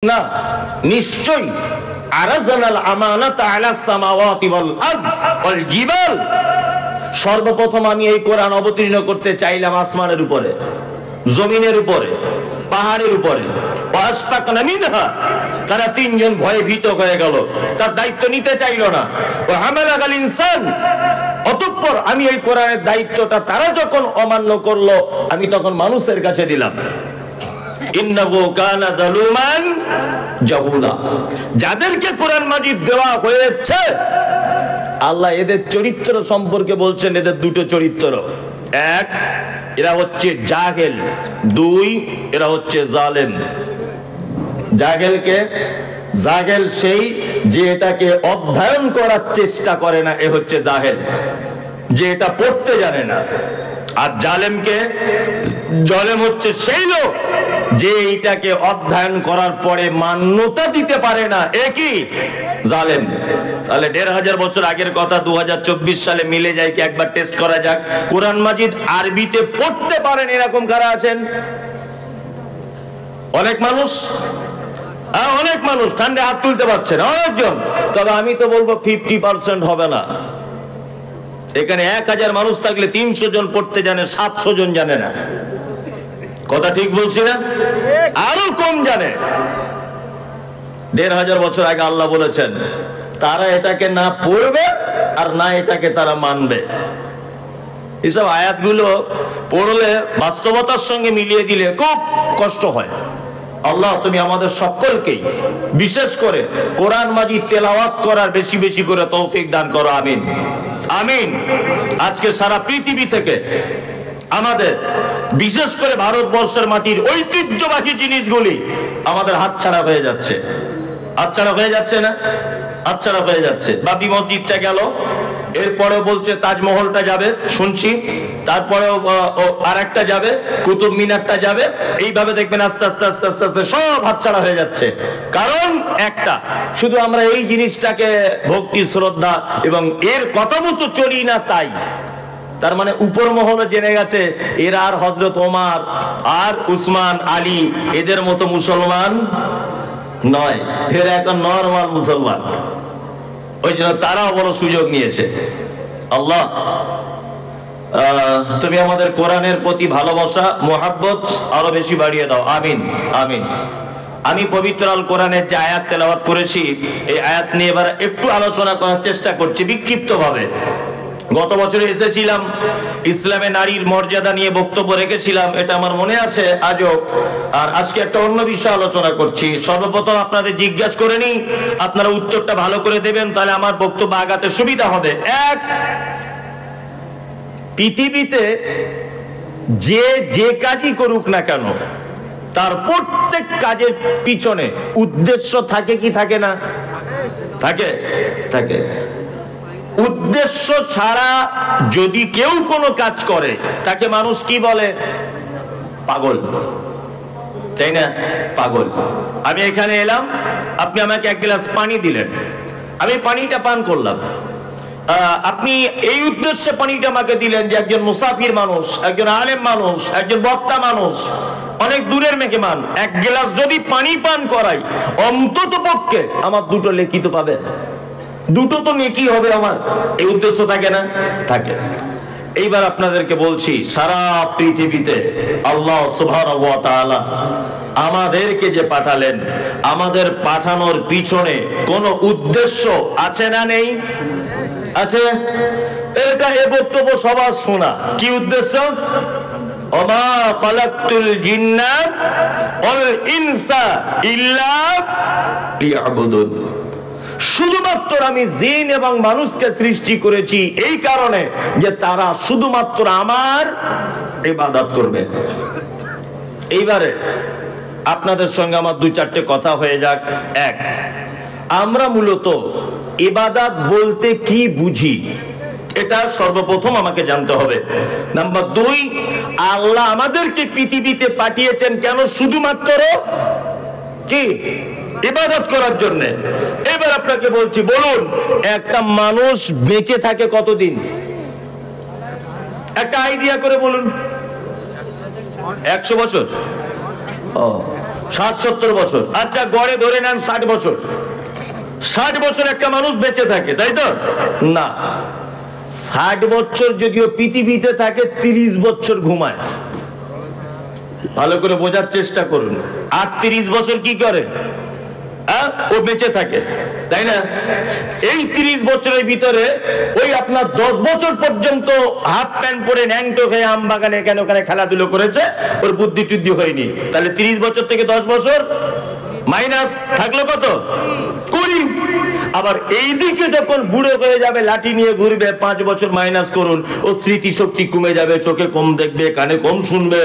না, নিশ্চয়ই আরাজানাল আমানাতা আলাস সামাওয়াতি ওয়াল আরদ ওয়াল জিবাল, সর্বপ্রথম আমি এই কোরআন অবতীর্ণ করতে চাইলাম আসমানের উপরে, জমিনের উপরে, পাহাড়ের উপরে। ওয়াসতাকনা মিনহা, তারা তিনজন ভয়ে ভীত হয়ে গেল, তার দায়িত্ব নিতে চাইল না। ওয়া হামালাল ইনসান, অতঃপর আমি এই কোরআনের দায়িত্বটা তারা যখন অমান্য করলো, আমি তখন মানুষের কাছে দিলাম। ইন্নাহু কানা যালুমান জাহুলা, যাদেরকে কোরআন মাজিদ দেওয়া হয়েছে আল্লাহ এদের চরিত্র সম্পর্কে বলছেন, এদের দুটো চরিত্র। এক, এরা হচ্ছে জাহেল। দুই, এরা হচ্ছে জালেম। জাহেলকে, জাহেল সেই যে এটাকে অধ্যয়ন করার চেষ্টা করে না, এ হচ্ছে জাহেল, যে এটা পড়তে জানে না। আর জালেমকে, জালেম হচ্ছে সেই লোক যে এইটাকে অধ্যয়ন করার পরে মান্যতা দিতে পারে না, একই জালেম। তাহলে ১৫০০ বছর আগের কথা ২০২৪ সালে মিলে যায় কি? একবার টেস্ট করা যাক। কোরআন মাজিদ আরবিতে পড়তে পারেন এরকম কারা আছেন? অনেক মানুষ, অনেক মানুষ ঠান্ডা হাত তুলতে পারছেন, অনেকজন। তবে আমি তো বলবো 50% হবে না। এখানে ১০০০ মানুষ থাকলে ৩০০ জন পড়তে জানে, ৭০০ জন জানে না। কথা ঠিক বলছি না? আরো কম জানে। ১৫০০ বছর আগে আল্লাহ বলেছেন তারা এটাকে না পড়বে আর না এটাকে তারা মানবে। এসব আয়াতগুলো পড়লে বাস্তবতার সঙ্গে মিলিয়ে দিলে খুব কষ্ট হয়। আল্লাহ তুমি আমাদের সকলকেই বিশেষ করে কোরআন মাজিদ তেলাওয়াত করার বেশি বেশি করে তৌফিক দান করো, আমিন আমিন। আজকে সারা পৃথিবী থেকে আমাদের, বিশেষ করে ভারতবর্ষের মাটির ঐতিহ্যবাহী জিনিসগুলি আমাদের হাতছাড়া হয়ে যাচ্ছে। হাতছাড়া হয়ে যাচ্ছে না? হাতছাড়া হয়ে যাচ্ছে। বাবরি মসজিদটা গেল, এরপরে বলছে তাজমহলটা যাবে শুনছি, তারপরেও আর একটা যাবে, কুতুব মিনারটা যাবে। এইভাবে দেখবেন আস্তে আস্তে আস্তে আস্তে আস্তে সব হাতছাড়া হয়ে যাচ্ছে। কারণ একটা, শুধু আমরা এই জিনিসটাকে ভক্তি শ্রদ্ধা এবং এর কথা মতো চলি না, তাই। তার মানে উপর মহলে জেনে গেছে এরা আর হযরত ওমর আর উসমান আলী এদের মতো মুসলমান নয়, এরা এখন নরমাল মুসলমান। ওই জন্য তারাও বড় সুযোগ নিয়েছে। আল্লাহ তুমি আমাদের কোরআনের প্রতি ভালোবাসা, মোহাব্বত আরো বেশি বাড়িয়ে দাও, আমিন আমিন। আমি পবিত্র আল কোরআনের যে আয়াত তেলাওয়াত করেছি, এই আয়াত নিয়ে এবার একটু আলোচনা করার চেষ্টা করছি বিক্ষিপ্ত ভাবে। গত বছরে এসেছিলাম, ইসলামে নারীর মর্যাদা নিয়ে বক্তব্য রেখেছিলাম, এটা আমার মনে আছে আজও। আর আজকে একটা অন্য বিষয় আলোচনা করছি। সর্বপ্রথম আপনাদের জিজ্ঞাসা করে নিই, আপনারা উত্তরটা ভালো করে দেবেন, তাহলে আমার বক্তব্য আগাতে সুবিধা হবে। এক, পৃথিবীতে যে কাজই করুক না কেন, তার প্রত্যেক কাজের পিছনে উদ্দেশ্য থাকে কি থাকে না? থাকে, থাকে। উদ্দেশ্য ছাড়া যদি কেউ কোনো কাজ করে তাকে মানুষ কি বলে? পাগল, তাই না? পাগল। আমি এখানে এলাম, আপনি আমাকে এক গ্লাস পানি দিলেন, আমি পানিটা পান করলাম। আপনি এই উদ্দেশ্যে পানিটা আমাকে দিলেন যে একজন মুসাফির মানুষ, একজন আলেম মানুষ, একজন বক্তা মানুষ, অনেক দূরের মেহমান, এক গ্লাস যদি পানি পান করাই, অন্তত পক্ষে আমার দুটো নেকি তো পাবে, দুটো তো নেকি হবে আমার। এই উদ্দেশ্য থাকে না? থাকে। এইবার আপনাদেরকে বলছি, সারা পৃথিবীতে আল্লাহ সুবহানাহু ওয়া তাআলা আমাদেরকে যে পাঠালেন, আমাদের পাঠানোর পিছনে কোনো উদ্দেশ্য আছে না নেই? আছে। এটা এ বক্তব্য সবার শোনা। কি উদ্দেশ্য? ওমা খালাকতুল জিন্না ওয়াল ইনসা ইল্লা লিয়াবুদুন, শুধুমাত্র আমি জিন এবং মানুষকে সৃষ্টি করেছি এই কারণে যে তারা শুধুমাত্র আমার ইবাদত করবে। এইবারে আপনাদের সঙ্গে আমার দুই চারটে কথা হয়ে যাক। এক, আমরা মূলত ইবাদত বলতে কি বুঝি, এটা সর্বপ্রথম আমাকে জানতে হবে। নাম্বার দুই, আল্লাহ আমাদেরকে পৃথিবীতে পাঠিয়েছেন কেন? শুধুমাত্র কি? ইবাদত করার জন্য। এবার আপনাকে বলছি, বলুন একটা মানুষ বেঁচে থাকে কতদিন? একটা আইডিয়া করে বলুন। 100 বছর। ও 60-70 বছর। আচ্ছা গড়ে ধরে নেন 60 বছর। 60 বছর একটা মানুষ বেঁচে থাকে, তাই তো? না, 60 বছর যদিও পৃথিবীতে থাকে, 30 বছর ঘুমায়। ভালো করে বোঝার চেষ্টা করুন। আর 30 বছর কি করে? ও বেঁচে থাকে, তাই না? এই 30 বছরের ভিতরে ওই আপনার 10 বছর পর্যন্ত হাফ প্যান্ট পরে ন্যাংটো হয়ে আম বাগানে কেন ওখানে খেলাধুলো করেছে, ওর বুদ্ধি টুদ্ধি হয়নি। তাহলে 30 বছর থেকে 10 বছর মাইনাস থাকলো কত? 20। আবার এইদিকে যখন বুড়ো হয়ে যাবে, লাঠি নিয়ে ঘুরবে, 5 বছর মাইনাস করুন, ও স্মৃতিশক্তি কমে যাবে, চোখে কম দেখবে, কানে কম শুনবে,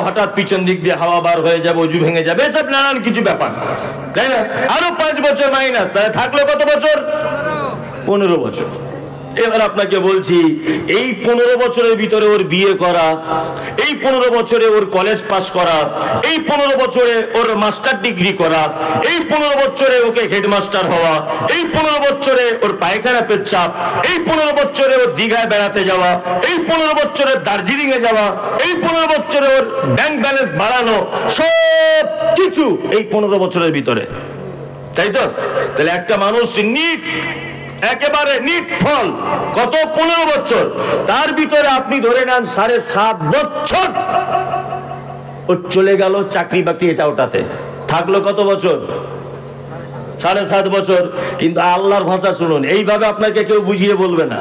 হঠাৎ পিছন দিক দিয়ে হাওয়া বার হয়ে যাবে, অজু ভেঙে যাবে, এসব নানান কিছু ব্যাপার, তাই না? আরো 5 বছর মাইনাস, তাহলে থাকলো কত বছর? 15 বছর। এবার আপনাকে বলছি, এই 15 বছরের ভিতরে ওর বিয়ে করা, এই 15 বছরে ওর কলেজ পাস করা, এই 15 বছরে ওর মাস্টার ডিগ্রি করা, এই 15 বছরে ওকে হেডমাস্টার হওয়া, এই 15 বছরে ওর পায়খানা পেচ্ছাপ, এই 15 বছরে ওর দীঘায় বেড়াতে যাওয়া, এই 15 বছরে দার্জিলিং এ যাওয়া, এই 15 বছরে ওর ব্যাংক ব্যালেন্স বাড়ানো, সব কিছু এই 15 বছরের ভিতরে, তাই তো? তাহলে একটা মানুষ নিট, একেবারে নিট ফল কত? 15 বছর। তার ভিতরে আপনি ধরে নেন 7.5 বছর ও চলে গেল চাকরি বাকরি এটা ওটাতে, থাকলো কত বছর? 7.5 বছর। কিন্তু আল্লাহর ভাষা শুনুন, এইভাবে আপনাকে কেউ বুঝিয়ে বলবে না।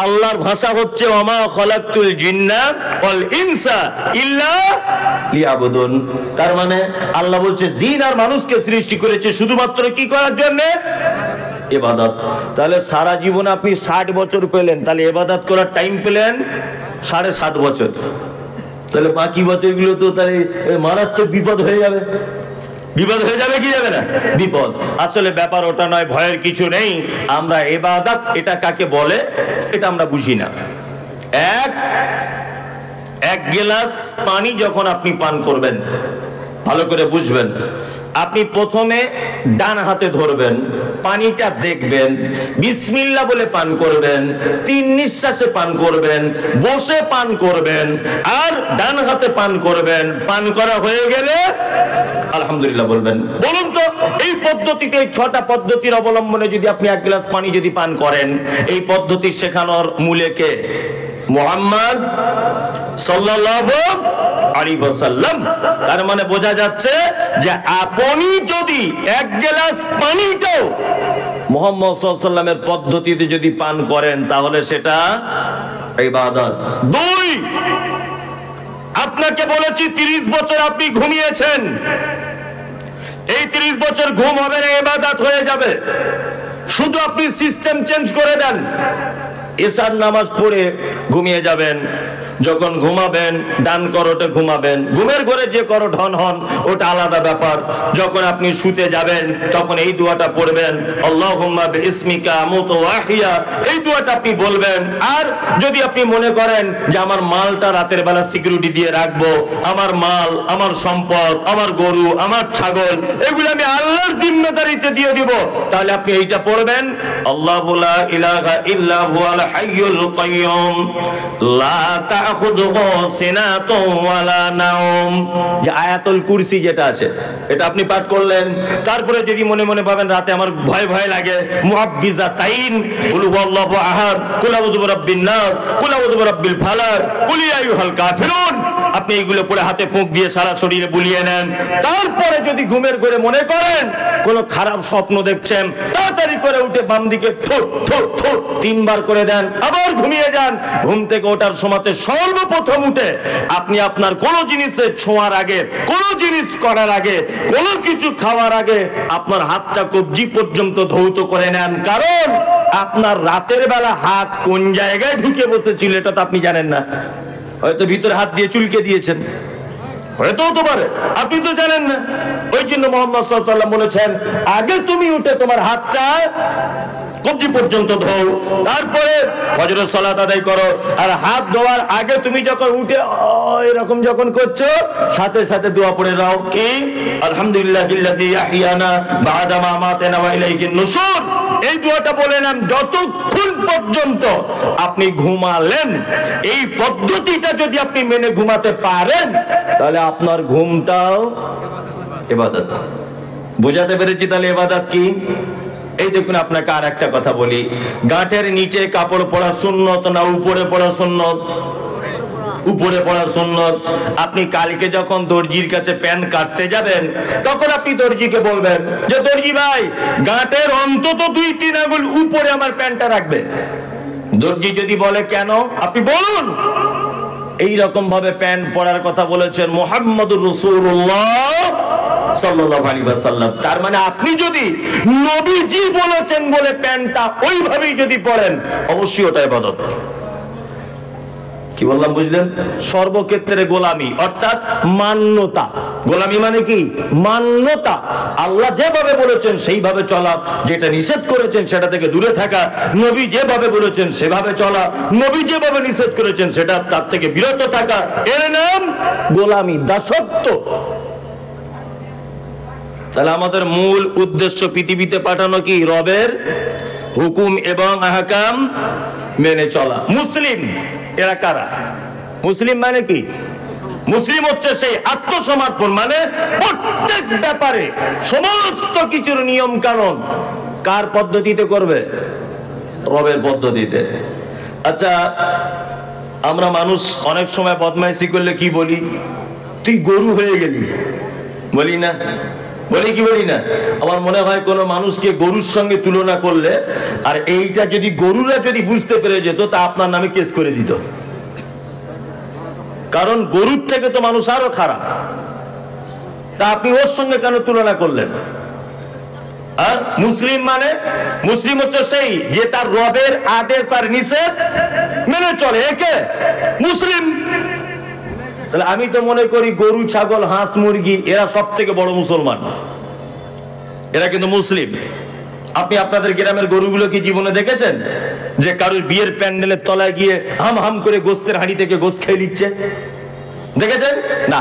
আল্লাহর ভাষা হচ্ছে ওমা খলাকতুল জিন্না ওয়াল ইনসা ইল্লা লিয়াবুদুন। তার মানে আল্লাহ বলছে জিন আর মানুষকে সৃষ্টি করেছে শুধুমাত্র কি করার জন্য? ইবাদত। তাহলে সারা জীবন আপনি 60 বছর পেলেন, তাহলে ইবাদত করার টাইম পেলেন 7.5 বছর। তাহলে বাকি বছরগুলো তো তাহলে মারাত্মক বিপদ হয়ে যাবে। বিপদ হয়ে যাবে কি যাবে না? বিপদ। আসলে ব্যাপার ওটা নয়, ভয়ের কিছু নেই। আমরা ইবাদত এটা কাকে বলে এটা আমরা বুঝি না। এক গ্লাস পানি যখন আপনি পান করবেন, ভালো করে বুঝবেন, আপনি প্রথমে ডান হাতে ধরবেন, পানিটা দেখবেন, বিসমিল্লাহ বলে পান করবেন, 3 নিঃশ্বাসে পান করবেন, বসে পান করবেন, আর ডান হাতে পান করবেন। পান করা হয়ে গেলে আলহামদুলিল্লাহ বলবেন। বলুন তো, এই পদ্ধতিতে, এই 6টা পদ্ধতির অবলম্বনে যদি আপনি 1 গ্লাস পানি যদি পান করেন, এই পদ্ধতি শেখানোর মূলে কে? মুহাম্মদ সাল্লাল্লাহু আলাইহি ওয়াসাল্লাম। তার মানে বোঝা যাচ্ছে যে আপনি যদি 1 গ্লাস পানিটাও মুহাম্মদ সাল্লাল্লাহু আলাইহি ওয়াসাল্লামের পদ্ধতিতে যদি পান করেন, তাহলে সেটা ইবাদত। 2, আপনাকে বলেছি 30 বছর আপনি ঘুমিয়েছেন, এই 30 বছর ঘুম হবে না, ইবাদত হয়ে যাবে। শুধু আপনি সিস্টেম চেঞ্জ করে দেন। এশার নামাজ পড়ে ঘুমিয়ে যাবেন, যখন ঘুমাবেন ডান করোটে ঘুমাবেন, ঘুমের ঘরে যে করোট হন ওটা আলাদা ব্যাপার। যখন আপনি শুতে যাবেন তখন এই দোয়াটা পড়বেন, আল্লাহুম্মা বিইসমিকা আমুতু ওয়া আহইয়া, এই দোয়াটা আপনি বলবেন। আর যদি আপনি মনে করেন যে আমার মালটা রাতের বেলা সিকিউরিটি দিয়ে রাখবো, আমার মাল, আমার সম্পদ, আমার গরু, আমার ছাগল, এগুলো আমি আল্লাহর জিম্মেদারিতে দিয়ে দিব, তাহলে আপনি এইটা পড়বেন, আল্লাহু লা ইলাহা ইল্লা হুয়াল হাইয়ুল কাইয়্যুম লা তাখুযুহু সিনাতুন ওয়ালা নাওম। যে আয়াতুল কুরসি যেটা আছে, এটা আপনি পাঠ করলেন। তারপরে যদি মনে মনে ভাবেন রাতে আমার ভয় ভয় লাগে, মুআব্বিজাতাইন, কুল হুয়াল্লাহু আহাদ, কুল আউযু বিরাব্বিন নাস, কুল আউযু বিরাব্বিল ফালাক, কুল ইয়া আইয়ুহাল কাফিরুন, আপনি এইগুলো পড়ে হাতে ফুঁক দিয়ে সারা শরীরে বুলিয়ে নেন। তারপরে যদি ঘুমের ঘরে মনে করেন কোনো খারাপ স্বপ্ন দেখছেন, তাড়াতাড়ি করে উঠে বাম দিকে থু থু থু 3 বার করে দেন, আবার ঘুমিয়ে যান। ঘুম থেকে ওঠার সময়তে সর্বপ্রথম উঠে আপনি আপনার কোনো জিনিসে ছোঁয়ার আগে, কোনো জিনিস করার আগে, কোনো কিছু খাওয়ার আগে আপনার হাতটা কবজি পর্যন্ত ধৌত করে নেন। কারণ আপনার রাতের বেলা হাত কোন জায়গায় ঢুকে বসেছিল এটা তো আপনি জানেন না। হয়তো ভিতরে হাত দিয়ে চুলকে দিয়েছেন, হয়তো হতে পারে, আপনি তো জানেন না। ওই জন্য মুহাম্মদ সাল্লাল্লাহু আলাইহি ওয়াসাল্লাম বলেছেন, আগে তুমি উঠে তোমার হাতটা কবজি পর্যন্ত ধোও, তারপরে ফজরের সালাত আদায় করো। আর হাত ধোয়ার আগে তুমি যখন উঠে এরকম যখন করছো, সাথে সাথে দোয়া পড়ে দাও, কি আলহামদুলিল্লাহিল্লাযী আহইয়ানা বা'দা মা আমাতানা ওয়া ইলাইহিন নুশুর। এই দোয়াটা বলে নেন যতক্ষণ পর্যন্ত আপনি ঘুমালেন। এই পদ্ধতিটা যদি আপনি মেনে ঘুমাতে পারেন, তাহলে আপনার ঘুমটাও ইবাদত। বুঝাতে পেরেছি তাহলে ইবাদত কি? এই দেখুন, আপনাকে আর একটা কথা বলি, গাঁটের নিচে কাপড় পরা সুন্নত না উপরে পরা সুন্নত? উপরে পড়া সুন্নত। আপনি কালকে যখন দর্জির কাছে প্যান্ট কাটতে যাবেন, তখন আপনি দর্জিকে বলবেন যে দর্জি ভাই, গাঁটের অন্তত 2-3 আঙ্গুল উপরে আমার প্যান্টটা রাখবে। দর্জি যদি বলে কেন, আপনি বলুন এইরকম ভাবে প্যান্ট পরার কথা বলেছেন মুহাম্মদুর রাসূলুল্লাহ সাল্লাল্লাহু আলাইহি ওয়াসাল্লাম। তার মানে আপনি যদি নবীজি বলেছেন বলে প্যান্টটা ওইভাবেই যদি পরেন, অবশ্যই ওটা ইবাদত। কি বললাম বুঝলেন? সর্বক্ষেত্রে গোলামি অর্থাৎ মান্যতা। গোলামি মানে কি? মান্যতা। আল্লাহ যেভাবে বলেছেন সেইভাবে চলা, যেটা নিষেধ করেছেন সেটা থেকে দূরে থাকা, নবী যেভাবে বলেছেন সেভাবে চলা, নবী যেভাবে নিষেধ করেছেন সেটা তার থেকে বিরত থাকা, এর নাম গোলামি, দাসত্ব। তাহলে আমাদের মূল উদ্দেশ্য পৃথিবীতে পাঠানো কি? রবের হুকুম এবং আহকাম মেনে চলা। মুসলিম এরা কারা? মুসলিম মানে কি? মুসলিম হচ্ছে সেই আত্মসমর্পণ, মানে প্রত্যেক ব্যাপারে সমস্ত কিছুর নিয়ম কানুন কার পদ্ধতিতে করবে? রবের পদ্ধতিতে। আচ্ছা, আমরা মানুষ অনেক সময় বদমাইশি করলে কি বলি? তুই গরু হয়ে গেলি, বলি না? বলি কি বলি না? আমার মনে হয় কোন মানুষকে গরুর সঙ্গে তুলনা করলে, আর এইটা যদি গরুরা যদি বুঝতে পেরে যেত, তা আপনার নামে কেস করে দিত। কারণ গরুর থেকে তো মানুষ আরো খারাপ, তা আপনি ওর সঙ্গে কেন তুলনা করলেন? আর মুসলিম মানে, মুসলিম হচ্ছে সেই যে তার রবের আদেশ আর নিষেধ মেনে চলে, একে মুসলিম। তাহলে আমি তো মনে করি গরু, ছাগল, হাঁস, মুরগি এরা সব থেকে বড় মুসলমান, এরা কিন্তু মুসলিম। আপনি আপনাদের গ্রামের গরুগুলো কি জীবনে দেখেছেন যে কারোর বিয়ের প্যান্ডেলের তলায় গিয়ে হাম হাম করে গোস্তের হাঁড়ি থেকে গোস্ত খেয়ে নিচ্ছে? দেখেছেন না?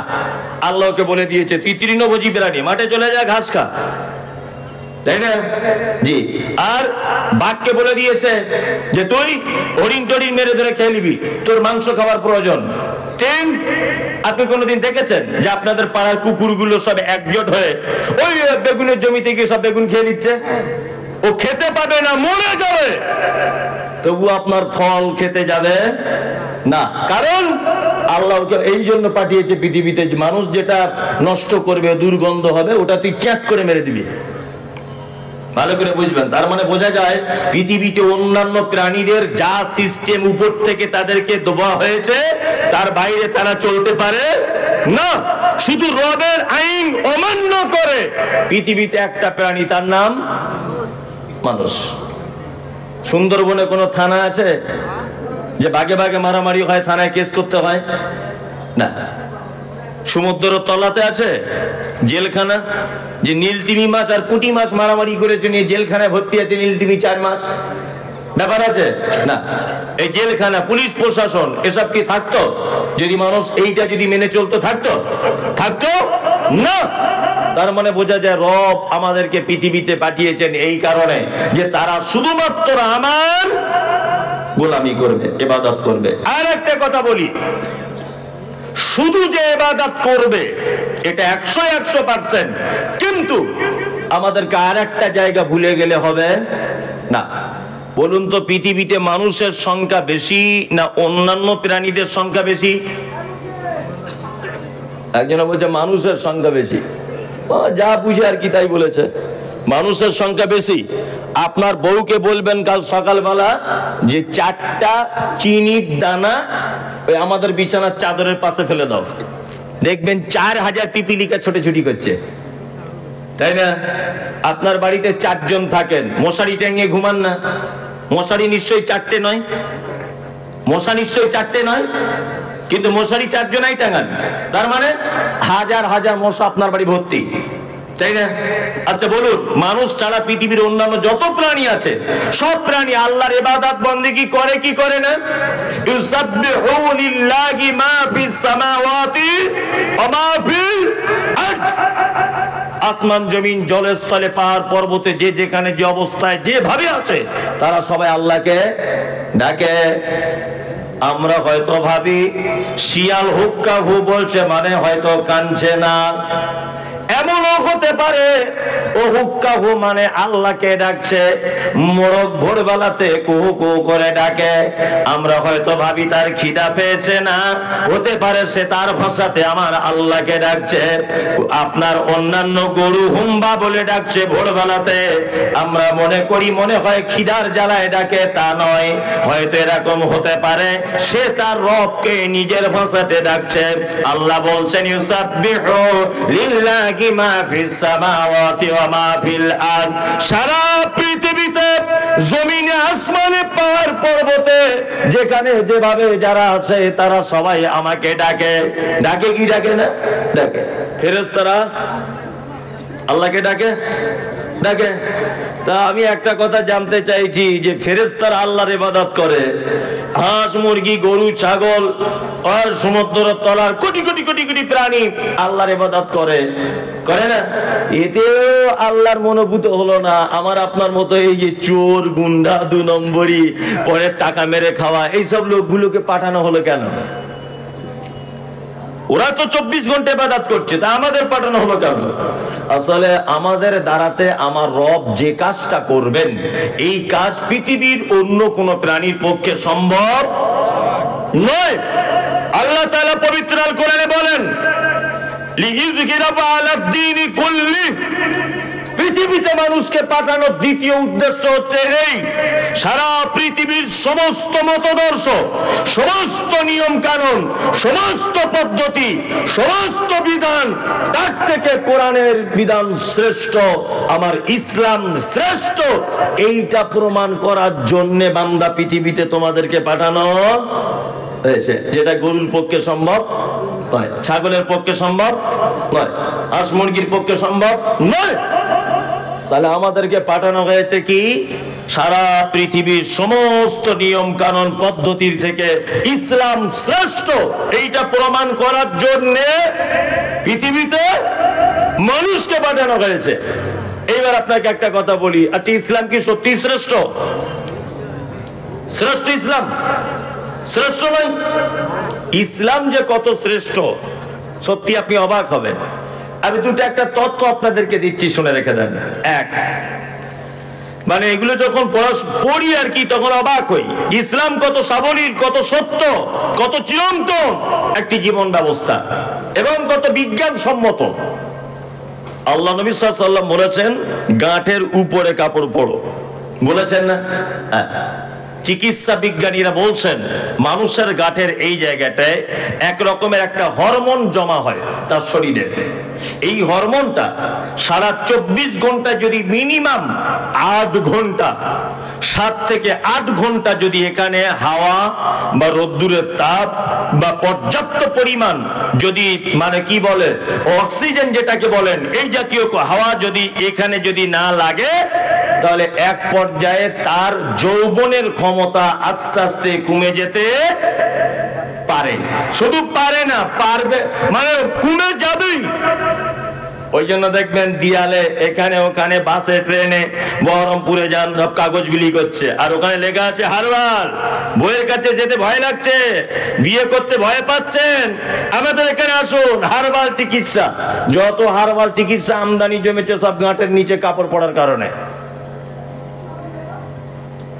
আল্লাহকে বলে দিয়েছে তুই তৃণভোজী প্রাণী, মাঠে চলে যা, ঘাস খা, তাই না? জি। আর বাঘকে বলে দিয়েছে যে তুই হরিণ টরিণ মেরে ধরে খেয়ে নিবি, তোর মাংস খাবার প্রয়োজন। আপনি কোনদিন দেখেছেন যে আপনাদের পাড়ার কুকুরগুলো সব একজোট হয়ে ওই বেগুনের জমিতে গিয়ে সব বেগুন খেয়ে নিচ্ছে? ও খেতে পাবে না, মরে যাবে, তবু আপনার ফল খেতে যাবে না। কারণ আল্লাহ এই জন্য পাঠিয়েছে পৃথিবীতে, মানুষ যেটা নষ্ট করবে, দুর্গন্ধ হবে, ওটা তুই চ্যাট করে মেরে দিবি। ভালো করে বুঝবেন। তার মানে বোঝা যায় পৃথিবীতে অন্যান্য প্রাণীদের যা সিস্টেম উপর থেকে তাদেরকে দেওয়া হয়েছে, তার বাইরে তারা চলতে পারে না। শুধু রবের আইন অমান্য করে পৃথিবীতে একটা প্রাণী, তার নাম মানুষ। সুন্দরবনে কোনো থানা আছে যে বাগে বাগে মারামারি হয়, থানায় কেস করতে হয় না? সমুদ্র তলাতে আছে জেলখানা, যে নীলতিমি মাছ আর পুঁটি মাছ মারামারি করেছে নিয়ে জেলখানায় ভর্তি আছে নীলতিমি 4 মাস, ব্যাপার আছে না? এই জেলখানা, পুলিশ প্রশাসন এসব কি থাকতো যদি মানুষ এইটা যদি মেনে চলতো? থাকতো না। তার মানে বোঝা যায় রব আমাদেরকে পৃথিবীতে পাঠিয়েছেন এই কারণে যে তারা শুধুমাত্র আমার গোলামি করবে, ইবাদত করবে। আর একটা কথা বলি, শুধু যে ইবাদত করবে এটা 100%, কিন্তু আমাদেরকে আর একটা জায়গা ভুলে গেলে হবে না। বলুন তো, পৃথিবীতে মানুষের সংখ্যা বেশি না অন্যান্য প্রাণীদের সংখ্যা বেশি? একজন বলছে মানুষের সংখ্যা বেশি, যা বুঝে আর কি তাই বলেছে, মানুষের সংখ্যা বেশি। আপনার বউকে বলবেন কাল সকালবেলা যে 4টা চিনির দানা ওই আমাদের বিছানার চাদরের পাশে ফেলে দাও, দেখবেন 4000 পিপিলিকা ছোটাছুটি করছে, তাই না? আপনার বাড়িতে 4 জন থাকেন, মশারি টাঙিয়ে ঘুমান না? মশারি নিশ্চয়ই 4টে নয়, মশা নিশ্চয়ই 4টে নয়, কিন্তু মশারি 4 জনাই টাঙান, তার মানে হাজার হাজার মশা আপনার বাড়ি ভর্তি, তাই না? আচ্ছা বলুন, মানুষ ছাড়া পৃথিবীর অন্যান্য যত প্রাণী আছে সব প্রাণী আল্লাহর ইবাদত বন্দেগী করে কি করে না? ইউসাব্বিহু লিল্লাহি মা ফিস সামাওয়াতি ওয়া মা ফিল আরদ। আসমান জমিন জলস্থলে পাহাড় পর্বতে যে যেখানে যে অবস্থায় যেভাবে আছে তারা সবাই আল্লাহকে ডাকে। আমরা হয়তো ভাবি শিয়াল হুক্কা হু বলছে মানে হয়তো কানছে না, এমনও হতে পারে ও হুক্কাহু মানে আল্লাহকে ডাকছে, মোরগ ভোরবেলাতে কুহু কুহু করে ডাকে, আমরা হয়তো ভাবি তার খিদা পেয়েছে, না, হতে পারে সে তার ভাষাতে আমার আল্লাহকে ডাকছে। আপনার অন্যান্য গরু হুম্বা বলে ডাকছে ভোরবেলাতে, আমরা মনে করি মনে হয় খিদার জ্বালায় ডাকে, তা নয়, হয়তো এরকম হতে পারে সে তার রবকে নিজের ভাষাতে ডাকছে। আল্লাহ বলছেন ইউসাব্বিহু লিল্লাহি মা ফিস সামাওয়াতি ওয়া মা ফিল আরদ, সারা পৃথিবীতে জমিনে আসমানে পাহাড় পর্বতে যেখানে যেভাবে যারা আছে তারা সবাই আমাকে ডাকে। ডাকে কি ডাকে না? ডাকে। ফেরেশতারা আল্লাহকে ডাকে, ডাকে। তা আমি একটা কথা জানতে চাইছি যে ফেরেশতারা আল্লাহর ইবাদত করে, হাঁস মুরগি গরু ছাগল আর সমুদ্রের তলার কোটি কোটি কোটি কোটি প্রাণী আল্লাহর ইবাদত করে, করে না? এতেও আল্লাহর মনোভূত হলো না। আমার আপনার মতো এই যে চোর গুন্ডা 2 নম্বরই পরে টাকা মেরে খাওয়া এইসব লোকগুলোকে পাঠানো হলো কেন? ওরা তো 24 ঘন্টা ইবাদত করছে, তা আমাদের পাঠানো হলো কেন? আসলে আমাদের দ্বারাতে আমার রব যে কাজটা করবেন এই কাজ পৃথিবীর অন্য কোন প্রাণীর পক্ষে সম্ভব নয়। আল্লাহ তাআলা পবিত্র আল কোরআনে বলেন লিইযহিরাহু আলাদ দীনি কুল্লি, পৃথিবীতে মানুষকে পাঠানোর দ্বিতীয় উদ্দেশ্য হচ্ছে এই, সারা পৃথিবীর সমস্ত মতদর্শ, সমস্ত নিয়ম কানুন, সমস্ত পদ্ধতি, সমস্ত বিধান, তার থেকে কোরআনের বিধান শ্রেষ্ঠ, আমার ইসলাম শ্রেষ্ঠ, এইটা প্রমাণ করার জন্য বান্দা পৃথিবীতে তোমাদেরকে পাঠানো হয়েছে। যেটা গরুর পক্ষে সম্ভব নয়, ছাগলের পক্ষে সম্ভব নয়, হাঁস মুরগির পক্ষে সম্ভব নয়। তাহলে আমাদেরকে পাঠানো হয়েছে কি? সারা পৃথিবীর সমস্ত নিয়ম কানুন পদ্ধতির থেকে ইসলাম শ্রেষ্ঠ এইটা প্রমাণ করার জন্য পৃথিবীতে মানুষকে পাঠানো হয়েছে। এইবার আপনাকে একটা কথা বলি, আচ্ছা ইসলাম কি সত্যি শ্রেষ্ঠ? শ্রেষ্ঠ ইসলাম? শ্রেষ্ঠ নয়। ইসলাম যে কত শ্রেষ্ঠ সত্যি আপনি অবাক হবেন। আমি একটা তথ্য আপনাদেরকে দিচ্ছি, শুনে রেখে দেন। এক, মানে এগুলো যখন পড়ি আর কি তখন অবাক হই, ইসলাম কত সাবলীল, কত সত্য, কত চিরন্তন একটি জীবন ব্যবস্থা এবং কত বিজ্ঞান সম্মত। আল্লাহ নবী সাল্লাল্লাহু আলাইহি ওয়াসাল্লাম বলেছেন গাঁটের উপরে কাপড় পরো, বলেছেন না? চিকিৎসা বিজ্ঞানীরা বলছেন মানুষের গাঁটের এই জায়গাটায় এক রকমের একটা হরমোন জমা হয় তার শরীরে। এই হরমোনটা সারা 24 ঘন্টা যদি মিনিমাম 8 ঘন্টা, 7 থেকে 8 ঘন্টা যদি এখানে হাওয়া বা রোদ্দুরের তাপ বা পর্যাপ্ত পরিমাণ যদি মানে কি বলে অক্সিজেন যেটাকে বলেন এই জাতীয় হাওয়া যদি এখানে যদি না লাগে তাহলে এক পর্যায়ে তার যৌবনের ক্ষমতা আস্তে আস্তে কমে যেতে পারে। শুধু পারে না, পারবে মানে কমে যাবেই। ওই জন্য দেখবেন দিয়ালে এখানে ওখানে বাসে ট্রেনে বহরমপুরে যান সব কাগজ বিলি করছে আর ওখানে লেখা আছে হারবাল। বইয়ের কাছে যেতে ভয় লাগছে, বিয়ে করতে ভয় পাচ্ছেন, আমাদের এখানে আসুন, হারবাল চিকিৎসা। যত হারবাল চিকিৎসা আমদানি জমেছে সব গাঁটের নিচে কাপড় পড়ার কারণে।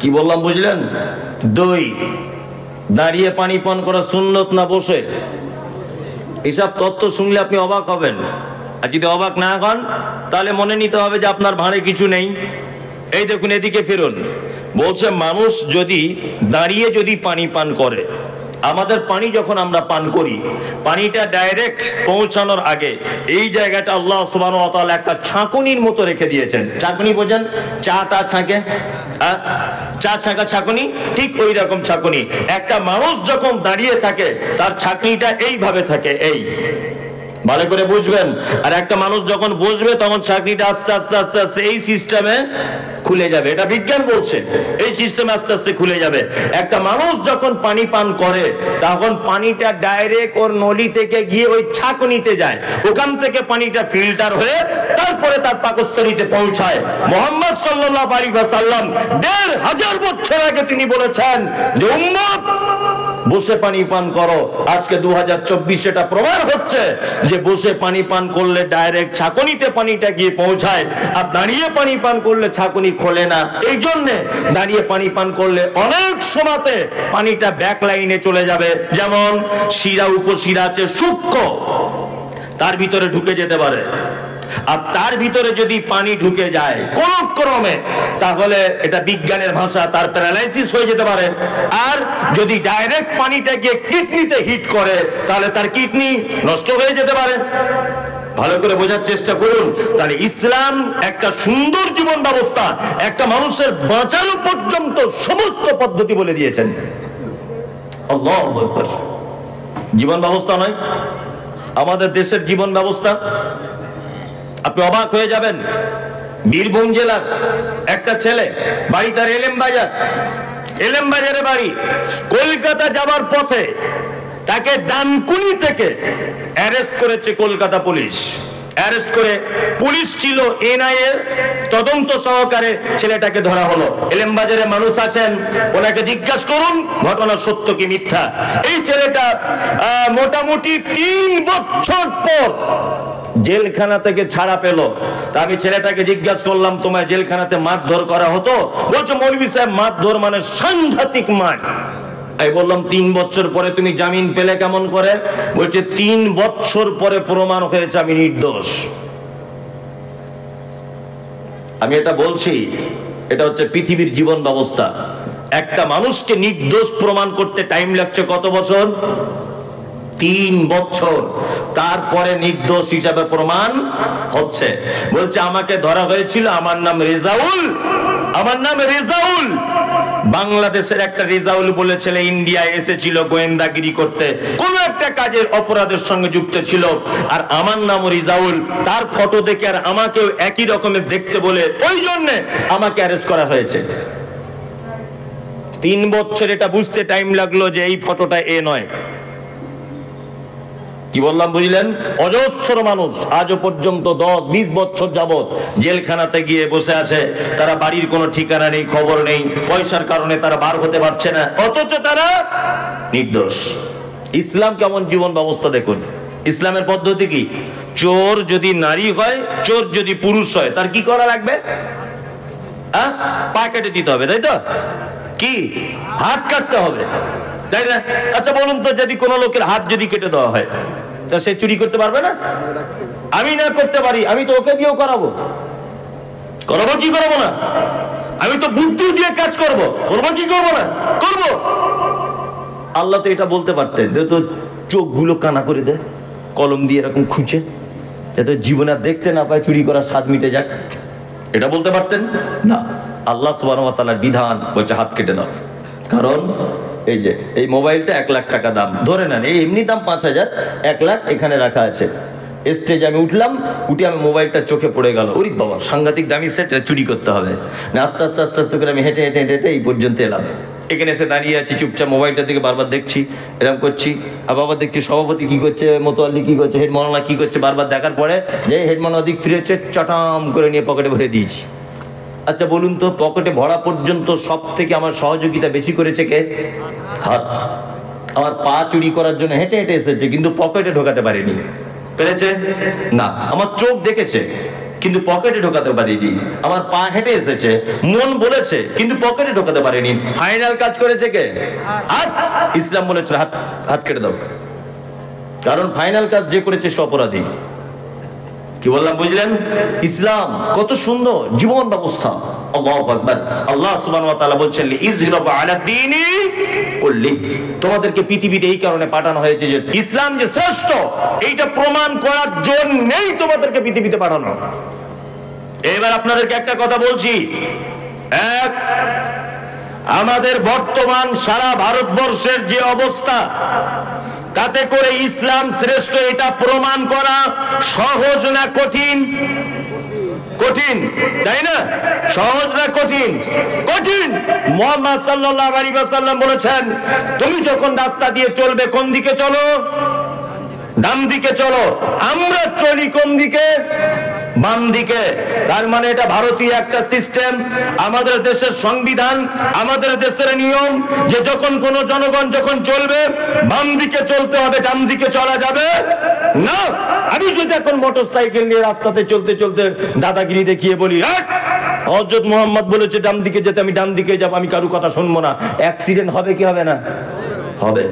কি বললাম বুঝলেন? দই দাঁড়িয়ে পানি পান করা সুন্নত না বসে? এইসব তথ্য শুনলে আপনি অবাক হবেন। আর যদি অবাক না হন তাহলে মনে নিতে হবে যে আপনার ভাঁড়ে কিছু নেই। এই দেখুন এদিকে ফিরুন, বলছে মানুষ যদি দাঁড়িয়ে যদি পানি পান করে, আমাদের পানি যখন আমরা পান করি পানিটা ডাইরেক্ট পৌঁছানোর আগে এই জায়গাটা আল্লাহ সুবহানাহু ওয়া তাআলা একটা ছাঁকুনির মতো রেখে দিয়েছেন। ছাঁকুনি বোঝেন? চাটা ছাঁকে, চা ছাঁকা ছাঁকুনি, ঠিক ওই রকম ছাঁকুনি। একটা মানুষ যখন দাঁড়িয়ে থাকে তার ছাঁকনিটা এইভাবে থাকে, এই ভালো করে বুঝবেন। আর একটা মানুষ যখন বসবে তখন ছাঁকনিটা আস্তে আস্তে আস্তে আস্তে এই সিস্টেমে খুলে যাবে। এটা বিজ্ঞান বলছে, এই সিস্টেমে আস্তে আস্তে খুলে যাবে। একটা মানুষ যখন পানি পান করে তখন পানিটা ডাইরেক্ট ওর নলি থেকে গিয়ে ওই ছাঁকনিতে যায়, ওখান থেকে পানিটা ফিল্টার হয়ে তারপরে তার পাকস্থলীতে পৌঁছায়। মুহাম্মদ সাল্লাল্লাহু আলাইহি ওয়াসাল্লাম 1500 বছর আগে তিনি বলেছেন যে উম্মত বসে পানি পান করো। আজকে 2024 এটা প্রমাণ হচ্ছে যে বসে পানি পান করলে ডাইরেক্ট ছাকনিতে পানিটা গিয়ে পৌঁছায়, আর দাঁড়িয়ে পানি পান করলে ছাকনি খোলে না। এই জন্য দাঁড়িয়ে পানি পান করলে অনেক সময়তে পানিটা ব্যাক লাইনে চলে যাবে। যেমন শিরা উপশিরা আছে সূক্ষ্ম, তার ভিতরে ঢুকে যেতে পারে, আর তার ভিতরে যদি পানি ঢুকে যায় কোন ক্রমে, তাহলে এটা বিজ্ঞানের ভাষা তার প্যারালাইসিস হয়ে যেতে পারে। আর যদি ডাইরেক্ট পানিটা গিয়ে কিডনিতে হিট করে, তাহলে তার কিডনি নষ্ট হয়ে যেতে পারে। ভালো করে বোঝার চেষ্টা করুন। তাহলে ইসলাম একটা সুন্দর জীবন ব্যবস্থা, একটা মানুষের বাঁচানো পর্যন্ত সমস্ত পদ্ধতি বলে দিয়েছেন। আল্লাহু আকবার। জীবন ব্যবস্থা নয় আমাদের দেশের জীবন ব্যবস্থা, আপনি অবাক হয়ে যাবেন। বীরভূম জেলার একটা ছেলে, বাড়ি তার এলেম বাজারে বাড়ি, কলকাতা যাবার পথে তাকে ডানকুনি থেকে অ্যারেস্ট করেছে কলকাতা পুলিশ। অ্যারেস্ট করে পুলিশ ছিল এনআইএ তদন্ত সহকারে ছেলেটাকে ধরা হলো। এলেম বাজারে মানুষ আছেন, ওনাকে জিজ্ঞাসা করুন ঘটনা সত্য কি মিথ্যা। এই ছেলেটা মোটামুটি 3 বছর পর জেলখানা থেকে ছাড়া পেল। তা আমি ছেলেটাকে জিজ্ঞাসা করলাম, তোমায় জেলখানাতে মারধর করা হতো? বলছে মৌলভী সাহেব মারধর মানে সাংঘাতিক মার। আমি বললাম 3 বছর পরে তুমি জামিন পেলে কেমন করে? বলছে 3 বছর পরে প্রমাণ হয়েছে আমি নির্দোষ। আমি এটা বলছি, এটা হচ্ছে পৃথিবীর জীবন ব্যবস্থা। একটা মানুষকে নির্দোষ প্রমাণ করতে টাইম লাগছে কত বছর? 3 বছর। তারপরে নির্দোষ হিসাবে প্রমাণ হচ্ছে। বলছে আমাকে ধরা হয়েছিল, আমার নাম রেজাউল। বাংলাদেশের একটা রেজাউল বলে ছেলে ইন্ডিয়ায় এসেছিল গোয়েন্দাগিরি করতে, কোন একটা কাজের অপরাধের সঙ্গে যুক্ত ছিল, আর আমার নাম রেজাউল। তার ফটো দেখে আর আমাকেও একই রকমের দেখতে বলে ওই জন্য আমাকে অ্যারেস্ট করা হয়েছে। 3 বছর এটা বুঝতে টাইম লাগলো যে এই ফটোটা এ নয়। কি বললাম বুঝলেন? অজস্র মানুষ আজও পর্যন্ত 10-20 বছর যাবত জেলখানাতে গিয়ে বসে আছে। তারা বাড়ির কোনো ঠিকানা নেই, খবর নেই, পয়সার কারণে তারা বার হতে পারছে না, অথচ তারা নির্দোষ। ইসলাম কেমন জীবন ব্যবস্থা দেখুন। ইসলামের পদ্ধতি কি? চোর যদি নারী হয়, চোর যদি পুরুষ হয়, তার কি করা লাগবে? পা কেটে দিতে হবে, তাই তো? কি হাত কাটতে হবে, তাই না? আচ্ছা বলুন তো, যদি কোনো লোকের হাত যদি কেটে দেওয়া হয়, তা সে চুরি করতে পারবে না? আমি না করতে পারি, আমি তো ওকে দিয়েও করাবো কি করবো না? আমি তো বুদ্ধি দিয়ে কাজ করবো কি করবো না? করবো। আল্লাহ তো এটা বলতে পারতেন, তো চোখগুলো কানা করে দে কলম দিয়ে এরকম খুঁজে, যাতে জীবনে দেখতে না পায়, চুরি করার স্বাদ মিটে যাক। এটা বলতে পারতেন না। আল্লাহ সুবহানাহু ওয়া তাআলার বিধান বলছে হাত কেটে দাও। কারণ এই যে এই মোবাইলটা 1 লাখ টাকা দাম, ধরে নেন এই এমনি দাম 5,000, 1 লাখ এখানে রাখা আছে। স্টেজে আমি উঠলাম, উঠে আমি মোবাইলটা চোখে পড়ে গেল, ওরে বাবা সাংঘাতিক দামি সেট, চুরি করতে হবে না। আস্তে আস্তে করে আমি হেঁটে এই পর্যন্ত এলাম। এখানে এসে দাঁড়িয়ে আছি চুপচাপ, মোবাইলটার দিকে বারবার দেখছি, এরকম করছি। আর বাবার দেখছি সভাপতি কি করছে, মোতোয়াল্লি কি করছে, হেড মাওলানা কি করছে, বারবার দেখার পরে যে হেড মাওলানা দিক ফিরেছে, চটাম করে নিয়ে পকেটে ভরে দিয়েছি। আচ্ছা বলুন তো, পকেটে ভরা পর্যন্ত সব থেকে আমার সহযোগিতা বেশি করেছে কে? হাত। আমার পা চুরি করার জন্য হেঁটে এসেছে, কিন্তু পকেটে ঢোকাতে পারিনি। পেরেছে না? আমার চোখ দেখেছে কিন্তু পকেটে ঢোকাতে পারিনি। আমার পা হেঁটে এসেছে, মন বলেছে কিন্তু পকেটে ঢোকাতে পারিনি। ফাইনাল কাজ করেছে কে? হাত। ইসলাম বলেছে হাত কেটে দাও, কারণ ফাইনাল কাজ যে করেছে সে অপরাধী। কি বললাম বুঝলেন? ইসলাম কত সুন্দর জীবন ব্যবস্থা। আল্লাহু আকবার। আল্লাহ সুবহানাহু ওয়া তাআলা বলছেন ইযহিরাবু আলা দীনি কুল্লি, তোমাদেরকে পৃথিবীতে এই কারণে পাঠানো হয়েছে যে ইসলাম যে শ্রেষ্ঠ, এইটা প্রমাণ করার জন্যই তোমাদেরকে পৃথিবীতে পাঠানো। এবার আপনাদেরকে একটা কথা বলছি, আমাদের বর্তমান সারা ভারতবর্ষের যে অবস্থা, তাতে করে ইসলাম শ্রেষ্ঠ এটা প্রমাণ করা সহজ না কঠিন? কঠিন, তাই না? সহজ না কঠিন? কঠিন। মুহাম্মদ সাল্লাল্লাহু আলাইহি ওয়াসাল্লাম বলেছেন, তুমি যখন রাস্তা দিয়ে চলবে কোন দিকে চলো? ডান দিকে চলো। আমরা চলি কোন দিকে? বাম দিকে। তার মানে এটা ভারতীয় একটা সিস্টেম, আমাদের দেশের সংবিধান, আমাদের দেশের নিয়ম যে যখন কোন জনগণ যখন চলবে বাম দিকে চলতে হবে, ডান দিকে চলা যাবে না। আমি যদি এখন মোটরসাইকেল নিয়ে রাস্তাতে চলতে চলতে দাদাগিরি দেখিয়ে বলি হযরত মুহাম্মদ বলেছে ডান দিকে যেতে, আমি ডান দিকে যাব, আমি কারো কথা শুনবো না, অ্যাক্সিডেন্ট হবে কি হবে না? হবে।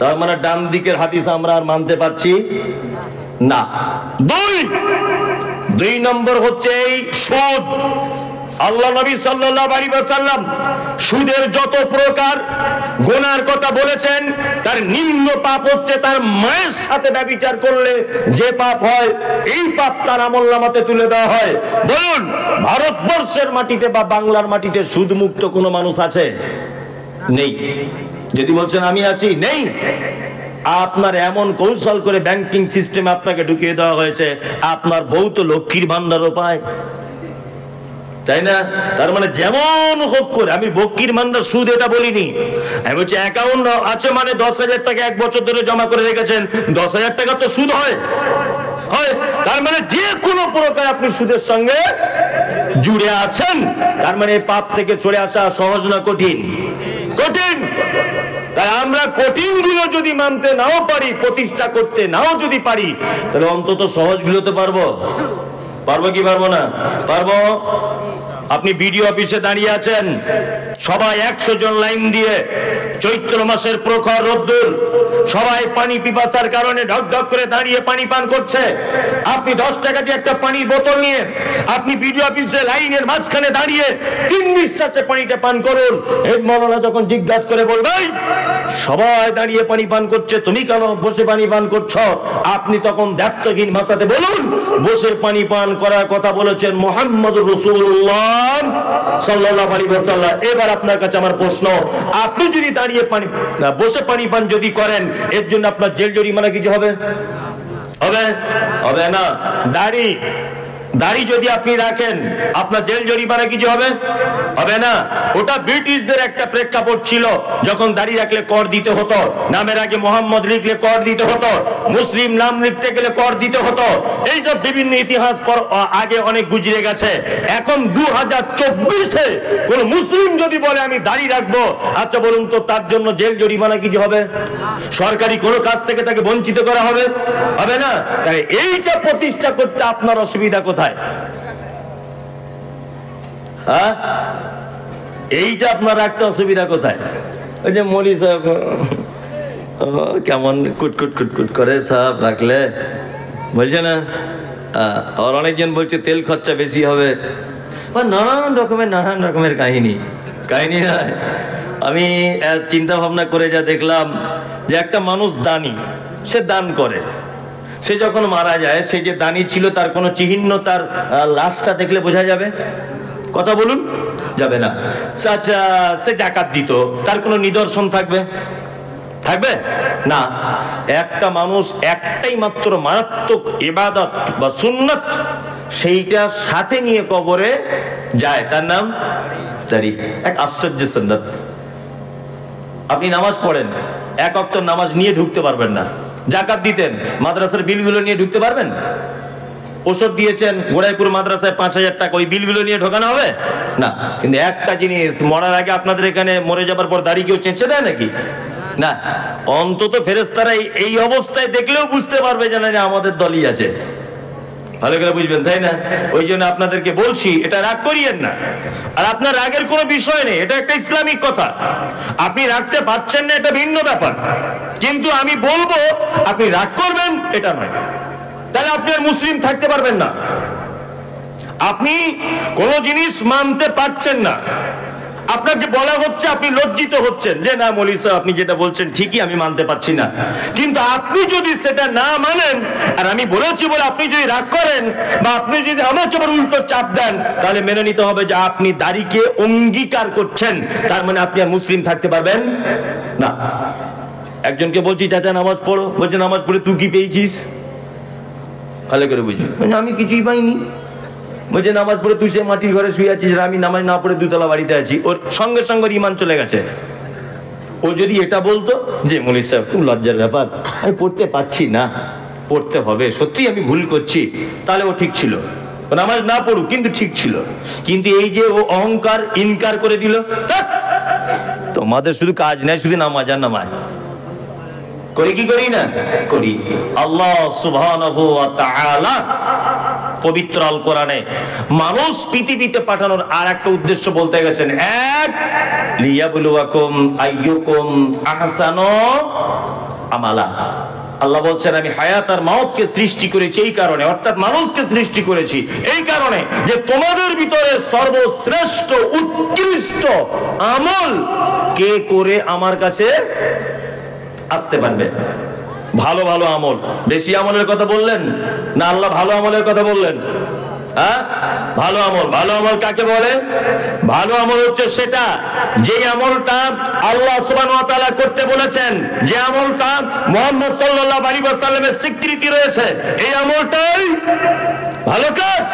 তার মানে ডান দিকের হাদিস আমরা আর মানতে পারছি না। দুই নম্বর হচ্ছে এই সুদ। আল্লাহ নবী সাল্লাল্লাহু আলাইহি ওয়াসাল্লাম সুদের যত প্রকার গুনার কথা বলেছেন, তার নিম্ন পাপ হচ্ছে তার মায়ের সাথে ব্যভিচার করলে যে পাপ হয়, এই পাপ তার আমলনামাতে তুলে দেওয়া হয়। বলুন, ভারতবর্ষের মাটিতে বা বাংলার মাটিতে সুদ মুক্ত কোনো মানুষ আছে? নেই। যদি বলছেন আমি আছি, নেই। আপনার এমন কৌশল করে ব্যাংকিং সিস্টেম আপনাকে ঢুকিয়ে দেওয়া হয়েছে, আপনার বউ তো লক্ষ্মীর ভান্ডারও পায়, তাই না? তার মানে যেমন হোক করে, আমি লক্ষ্মীর ভান্ডার সুদ এটা বলিনি, আমি বলছি অ্যাকাউন্ট আছে মানে 10,000 টাকা 1 বছর ধরে জমা করে রেখেছেন, 10,000 টাকা তো সুদ হয়। তার মানে যে কোনো প্রকার আপনি সুদের সঙ্গে জুড়ে আছেন। তার মানে পাপ থেকে সরে আসা সহজ না কঠিন? কঠিন। তাই আমরা কঠিন গুলো যদি মানতে নাও পারি, প্রতিষ্ঠা করতে নাও যদি পারি, তাহলে অন্তত সহজ গুলোতে পারবো। পারবো কি পারবো না? পারবো। আপনি বিডিও অফিসে দাঁড়িয়ে আছেন, সবাই 100 জন লাইন দিয়ে, চৈত্র মাসের প্রখর রোদ্দুর, সবাই পানি পিপাসার কারণে ঢক ঢক করে দাঁড়িয়ে পানি পান করছে। আপনি 10 টাকা দিয়ে একটা পানির বোতল নিয়ে আপনি বিডিও অফিসে লাইনের মাঝখানে দাঁড়িয়ে 3 নিঃশ্বাসে পানিটা পান করুন। হেড মাওলানা যখন জিজ্ঞাসা করে বলবেন সবাই দাঁড়িয়ে পানি পান করছে, তুমি কেন বসে পানি পান করছো, আপনি তখন দ্ব্যর্থহীন ভাষাতে বলুন বসে পানি পান করার কথা বলেছেন মুহাম্মদুর রাসূলুল্লাহ সাল্লাল্লাহু আলাইহি ওয়াসাল্লাম। এবার আপনার কাছে আমার প্রশ্ন, আপনি যদি দাঁড়িয়ে পানি বসে পানি পান যদি করেন, এর জন্য আপনার জেল জরিমানা কিছু হবে? হবে? হবে না। দাড়ি যদি আপনি রাখেন, আপনার জেল জরিমানা কিছু হবে? হবে না। ওটা ব্রিটিশদের একটা প্রেক্ষাপট ছিল, যখন দাড়ি রাখলে কর দিতে হতো, নামের আগে মোহাম্মদ লিখলে কর দিতে হতো, মুসলিম নাম লিখতে গেলে কর দিতে হতো। এইসব বিভিন্ন ইতিহাস আগে অনেক গুজরে গেছে। এখন 2024-এ কোন মুসলিম যদি বলে আমি দাড়ি রাখবো, আচ্ছা বলুন তো তার জন্য জেল জরিমানা কিছু হবে? সরকারি কোনো কাজ থেকে তাকে বঞ্চিত করা হবে? হবে না। তাই এইটা প্রতিষ্ঠা করতে আপনার অসুবিধা কোথায়? হ্যাঁ, এইটা আপনার রাখতে অসুবিধা কোথায়? ওই যে মৌলী সাহেব কেমন কুটকুট কুটকুট করে সাহেব রাখলে, বলছে না? আর অনেকজন বলছে তেল খরচা বেশি হবে, নানান রকমের কাহিনী নয়। আমি চিন্তা ভাবনা করে যা দেখলাম যে একটা মানুষ দানি, সে দান করে, সে যখন মারা যায়, সে যে দানি ছিল তার কোনো চিহ্ন তার লাশটা দেখলে বোঝা যাবে? কথা বলুন, যাবে না। আচ্ছা, সে যাকাত দিত, তার কোনো নিদর্শন থাকবে না। একটা মানুষ একটাই মাত্র মারাত্মক ইবাদত বা সুন্নাত, সেইটা সাথে নিয়ে কবরে যায়, তার নাম দাড়ি। এক আশ্চর্য সুন্নাত। আপনি নামাজ পড়েন, 1 ওয়াক্ত নামাজ নিয়ে ঢুকতে পারবেন না। যাকাত দিতেন, মাদ্রাসার বিলগুলো নিয়ে ঢুকতে পারবেন? ওষুধ দিয়েছেন গোড়াইপুর মাদ্রাসায় 5,000 টাকা, ওই বিলগুলো নিয়ে ঢোকানো হবে না। কিন্তু একটা জিনিস, মরার আগে আপনাদের এখানে মরে যাবার পর দাড়ি কেউ চেঁচে দেয় নাকি? না। অন্তত ফেরেশতারা এই অবস্থায় দেখলেও বুঝতে পারবে যে না, আমাদের দলই আছে। ভালো করে বুঝবেন, তাই না? ওই জন্য আপনাদেরকে বলছি, এটা রাগ করিয়েন না। আর আপনার রাগের কোনো বিষয় নেই, এটা একটা ইসলামিক কথা। আপনি রাখতে পারছেন না, এটা ভিন্ন ব্যাপার। কিন্তু আমি বলবো আপনি রাগ করবেন এটা নয়, তাহলে আপনি আর মুসলিম থাকতে পারবেন না। আপনি কোনো জিনিস মানতে পারছেন না, আপনাকে বলা হচ্ছে, আপনি লজ্জিত হচ্ছেন যে না মৌলী সাহেব আপনি যেটা বলছেন ঠিকই, আমি মানতে পারছি না। কিন্তু আপনি যদি সেটা না মানেন, আর আমি বলেছি বলে আপনি যদি রাগ করেন, বা আপনি যদি আমাকে আবার উল্টো চাপ দেন, তাহলে মেনে নিতে হবে যে আপনি দাড়িকে অঙ্গীকার করছেন, তার মানে আপনি আর মুসলিম থাকতে পারবেন না। একজনকে বলছি চাচা নামাজ পড়ো, বলছে নামাজ পড়ে তুই কি পেয়েছিস? ভালো করে বুঝি, আমি কিছুই পাইনি। বলছে নামাজ পড়ে তুই সে মাটির ঘরে শুয়ে আছিস, আমি নামাজ না পড়ে 2 তলা বাড়িতে আছি। ওর সঙ্গে সঙ্গে ইমান চলে গেছে। ও যদি এটা বলতো যে মৌলী সাহেব খুব লজ্জার ব্যাপার, আমি পড়তে পারছি না, পড়তে হবে, সত্যি আমি ভুল করছি, তাহলে ও ঠিক ছিল, নামাজ না পড়ুক কিন্তু ঠিক ছিল। কিন্তু এই যে ও অহংকার ইনকার করে দিল, তোমাদের শুধু কাজ নেই শুধু নামাজ আর নামাজ, করি কি করি না করি। আল্লাহ সুবহানাহু ওয়া তাআলা পবিত্র আল কোরআনে মানুষ পৃথিবীতে পাঠানোর আর একটা উদ্দেশ্য বলতে গেছেন, এক লিয়াবলুয়াকুম আইয়ুকুম আহসানু আমালা। আল্লাহ বলছেন আমি হায়াত আর মাউতকে সৃষ্টি করেছি এই কারণে, অর্থাৎ মানুষকে সৃষ্টি করেছি এই কারণে যে তোমাদের ভিতরে সর্বশ্রেষ্ঠ উৎকৃষ্ট আমল কে করে আমার কাছে আসতে পারবে। ভালো ভালো আমল, বেশি আমলের কথা বললেন না আল্লাহ ভালো আমলের কথা বললেন? হ্যাঁ, ভালো আমল। ভালো আমল কাকে বলে? ভালো আমল হচ্ছে সেটা যে আমলটা আল্লাহ সুবহানাহু ওয়া তাআলা করতে বলেছেন, যে আমলটা মুহাম্মদ সাল্লাল্লাহু আলাইহি ওয়াসাল্লামের স্বীকৃতি রয়েছে, এই আমলটাই ভালো কাজ।